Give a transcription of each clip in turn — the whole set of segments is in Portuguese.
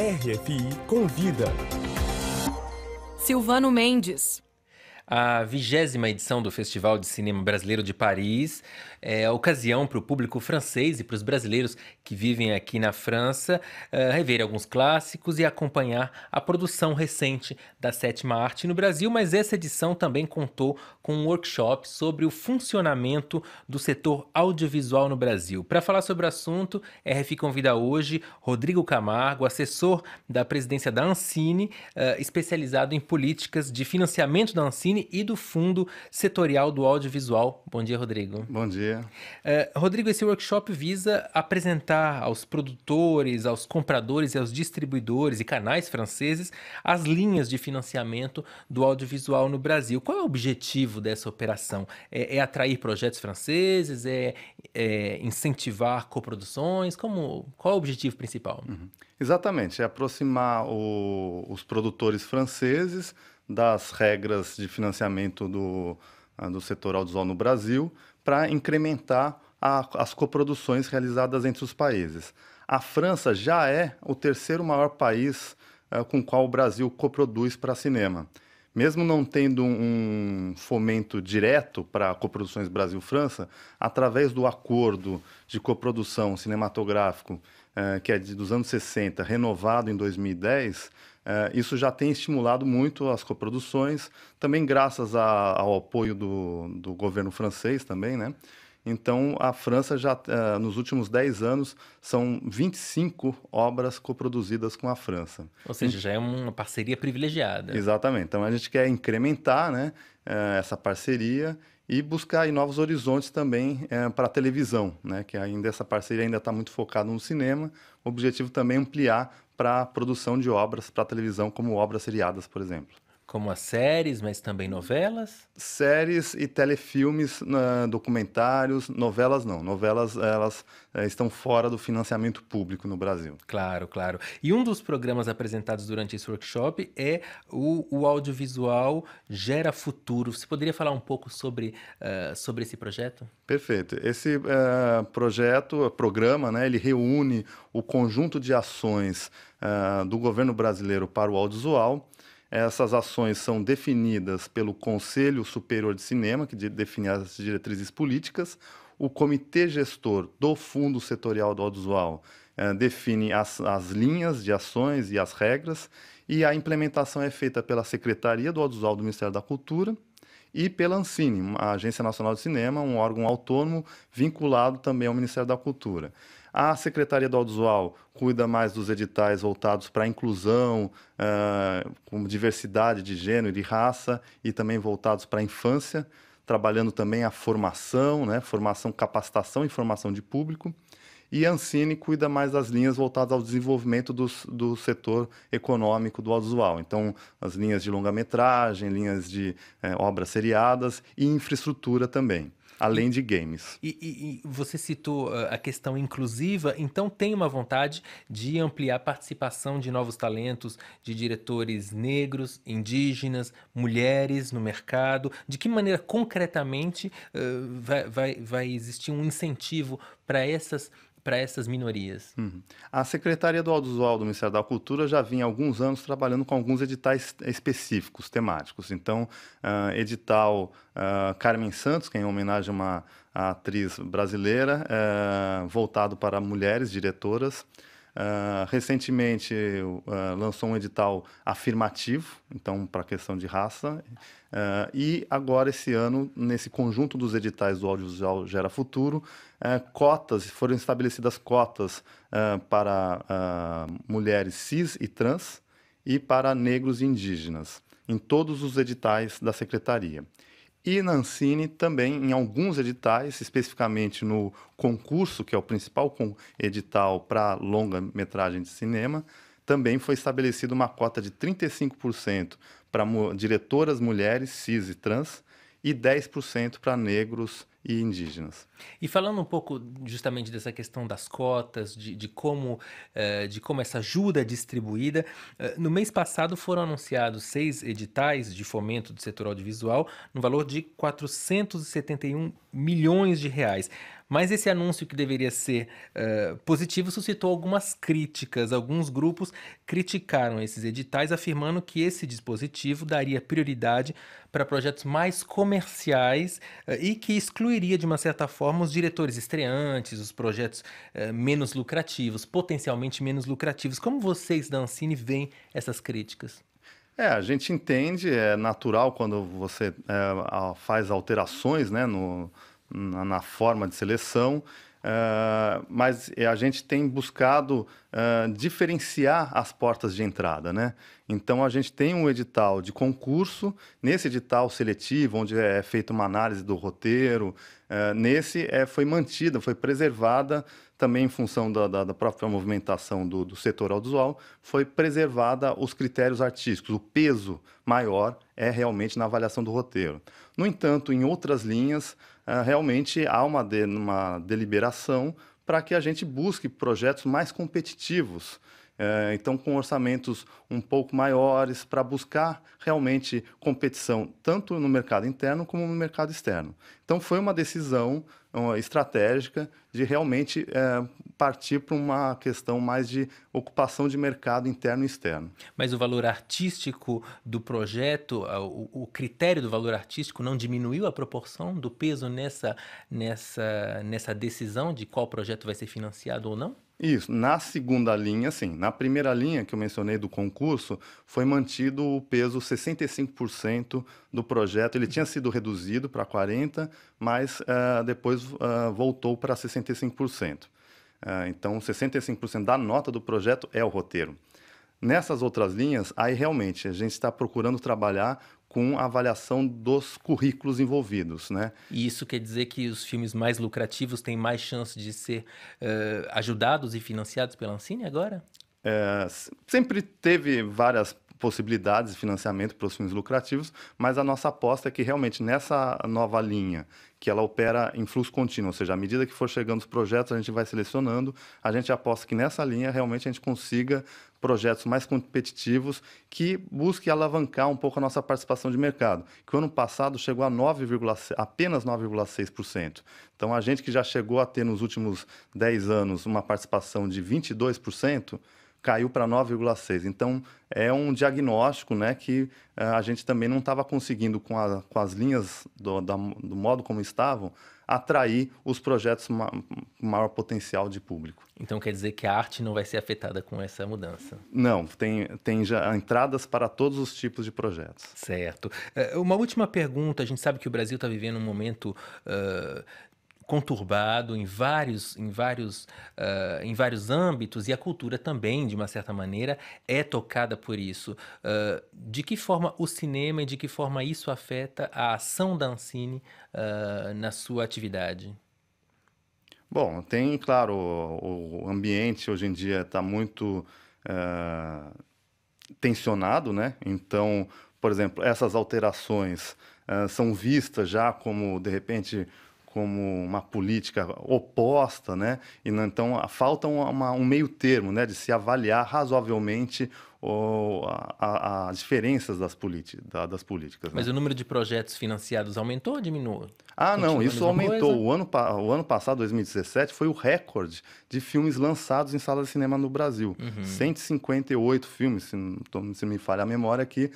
RFI Convida. Silvano Mendes. A 20ª edição do Festival de Cinema Brasileiro de Paris é a ocasião para o público francês e para os brasileiros que vivem aqui na França rever alguns clássicos e acompanhar a produção recente da Sétima Arte no Brasil, mas essa edição também contou com um workshop sobre o funcionamento do setor audiovisual no Brasil. Para falar sobre o assunto, a RFI convida hoje Rodrigo Camargo, assessor da presidência da Ancine, especializado em políticas de financiamento da Ancine e do Fundo Setorial do Audiovisual. Bom dia, Rodrigo. Bom dia. Rodrigo, esse workshop visa apresentar aos produtores, aos compradores e aos distribuidores e canais franceses as linhas de financiamento do audiovisual no Brasil. Qual é o objetivo dessa operação? É atrair projetos franceses? É incentivar coproduções? Qual é o objetivo principal? Exatamente, é aproximar os produtores franceses das regras de financiamento do setor audiovisual no Brasil para incrementar as coproduções realizadas entre os países. A França já é o terceiro maior país com o qual o Brasil coproduz para cinema. Mesmo não tendo um fomento direto para coproduções Brasil-França, através do acordo de coprodução cinematográfico, que é dos anos 60, renovado em 2010, isso já tem estimulado muito as coproduções, também graças ao apoio do governo francês também, né? Então, a França já, nos últimos 10 anos, são 25 obras coproduzidas com a França. Ou seja, já é uma parceria privilegiada. Exatamente. Então, a gente quer incrementar, né, essa parceria e buscar aí novos horizontes também para a televisão, né, que ainda essa parceria ainda está muito focada no cinema. O objetivo também é ampliar para a produção de obras para a televisão, como obras seriadas, por exemplo. Como as séries, mas também novelas? Séries e telefilmes, documentários, novelas não. Novelas, elas estão fora do financiamento público no Brasil. Claro, claro. E um dos programas apresentados durante esse workshop é o audiovisual Gera Futuro. Você poderia falar um pouco sobre esse projeto? Perfeito. Esse programa, né, ele reúne o conjunto de ações do governo brasileiro para o audiovisual. Essas ações são definidas pelo Conselho Superior de Cinema, que define as diretrizes políticas. O Comitê Gestor do Fundo Setorial do Audiovisual define as linhas de ações e as regras. E a implementação é feita pela Secretaria do Audiovisual do Ministério da Cultura e pela Ancine, a Agência Nacional de Cinema, um órgão autônomo vinculado também ao Ministério da Cultura. A Secretaria do Audiovisual cuida mais dos editais voltados para a inclusão, com diversidade de gênero e de raça, e também voltados para a infância, trabalhando também a formação, né, formação, capacitação e formação de público. E a Ancine cuida mais das linhas voltadas ao desenvolvimento do setor econômico do audiovisual. Então, as linhas de longa-metragem, linhas de obras seriadas e infraestrutura também, além de games. E você citou a questão inclusiva, então tem uma vontade de ampliar a participação de novos talentos, de diretores negros, indígenas, mulheres no mercado. De que maneira, concretamente, vai existir um incentivo para essas minorias? A Secretaria do Audiovisual do Ministério da Cultura já vinha há alguns anos trabalhando com alguns editais específicos, temáticos. Então, edital Carmen Santos, que é em homenagem a uma atriz brasileira, voltado para mulheres diretoras. Recentemente lançou um edital afirmativo, então para a questão de raça, e agora esse ano, nesse conjunto dos editais do Audiovisual Gera Futuro, foram estabelecidas cotas para mulheres cis e trans e para negros e indígenas, em todos os editais da Secretaria. E na Ancine também, em alguns editais, especificamente no concurso, que é o principal edital para longa-metragem de cinema, também foi estabelecida uma cota de 35% para diretoras mulheres, cis e trans, e 10% para negros e indígenas. E falando um pouco justamente dessa questão das cotas, de como essa ajuda é distribuída, no mês passado foram anunciados 6 editais de fomento do setor audiovisual, no valor de 471 milhões de reais. Mas esse anúncio que deveria ser positivo suscitou algumas críticas. Alguns grupos criticaram esses editais, afirmando que esse dispositivo daria prioridade para projetos mais comerciais e que excluiria, de uma certa forma, os diretores estreantes, os projetos menos lucrativos, potencialmente menos lucrativos. Como vocês da Ancine veem essas críticas? A gente entende, é natural quando você faz alterações, né, na forma de seleção, mas a gente tem buscado diferenciar as portas de entrada, né? Então a gente tem um edital de concurso, nesse edital seletivo, onde é feita uma análise do roteiro, foi mantida, foi preservada, também em função da própria movimentação do setor audiovisual, foi preservada os critérios artísticos, o peso maior é realmente na avaliação do roteiro. No entanto, em outras linhas, realmente há uma deliberação para que a gente busque projetos mais competitivos, então com orçamentos um pouco maiores, para buscar realmente competição, tanto no mercado interno como no mercado externo. Então foi uma decisão estratégica de realmente partir para uma questão mais de ocupação de mercado interno e externo. Mas o valor artístico do projeto, o critério do valor artístico não diminuiu a proporção do peso nessa decisão de qual projeto vai ser financiado ou não? Isso, na segunda linha, sim. Na primeira linha que eu mencionei do concurso, foi mantido o peso 65% do projeto. Ele tinha sido reduzido para 40%, mas depois voltou para 65%. Então, 65% da nota do projeto é o roteiro. Nessas outras linhas, aí realmente a gente está procurando trabalhar com a avaliação dos currículos envolvidos, né? E isso quer dizer que os filmes mais lucrativos têm mais chance de ser ajudados e financiados pela Ancine agora? Sempre teve várias possibilidades de financiamento para os filmes lucrativos, mas a nossa aposta é que realmente nessa nova linha, que ela opera em fluxo contínuo, ou seja, à medida que for chegando os projetos, a gente vai selecionando, a gente aposta que nessa linha realmente a gente consiga projetos mais competitivos que busquem alavancar um pouco a nossa participação de mercado, que o ano passado chegou a apenas 9,6%. Então, a gente que já chegou a ter nos últimos 10 anos uma participação de 22%, caiu para 9,6%. Então, é um diagnóstico, né, que a gente também não estava conseguindo, com as linhas do modo como estavam, atrair os projetos com maior potencial de público. Então quer dizer que a arte não vai ser afetada com essa mudança? Não, tem já entradas para todos os tipos de projetos. Certo. Uma última pergunta. A gente sabe que o Brasil está vivendo um momento conturbado em vários âmbitos, e a cultura também, de uma certa maneira, é tocada por isso. De que forma o cinema e de que forma isso afeta a ação da Ancine na sua atividade? Bom, tem, claro, o ambiente hoje em dia está muito tensionado, né? Então, por exemplo, essas alterações são vistas já como, de repente, como uma política oposta, né? E então falta um meio termo, né? De se avaliar razoavelmente as diferenças das políticas, Mas né? o número de projetos financiados aumentou ou diminuiu? Não, Continua a isso mesma aumentou. coisa? O ano passado, 2017, foi o recorde de filmes lançados em salas de cinema no Brasil. 158 filmes, se me falha a memória aqui.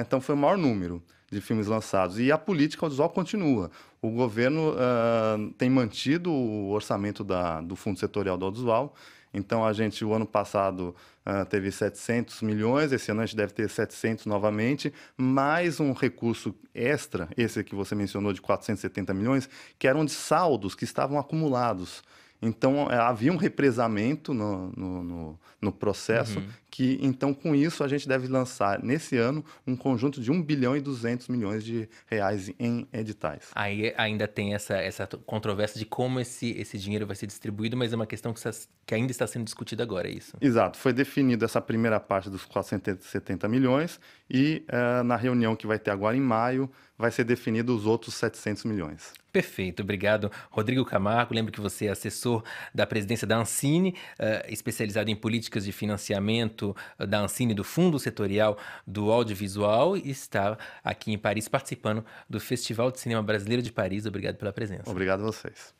Então, foi o maior número de filmes lançados. E a política audiovisual continua. O governo tem mantido o orçamento do Fundo Setorial do Audiovisual. Então, o ano passado, teve 700 milhões, esse ano a gente deve ter 700 novamente, mais um recurso extra, esse que você mencionou de 470 milhões, que eram de saldos que estavam acumulados. Então, havia um represamento no processo, que, então, com isso, a gente deve lançar, nesse ano, um conjunto de 1 bilhão e 200 milhões de reais em editais. Aí ainda tem essa controvérsia de como esse dinheiro vai ser distribuído, mas é uma questão que ainda está sendo discutida agora, é isso? Exato. Foi definida essa primeira parte dos 470 milhões e, na reunião que vai ter agora em maio, vai ser definido os outros 700 milhões. Perfeito, obrigado, Rodrigo Camargo. Lembro que você é assessor da presidência da Ancine, especializado em políticas de financiamento da Ancine, do Fundo Setorial do Audiovisual, e está aqui em Paris participando do Festival de Cinema Brasileiro de Paris. Obrigado pela presença. Obrigado a vocês.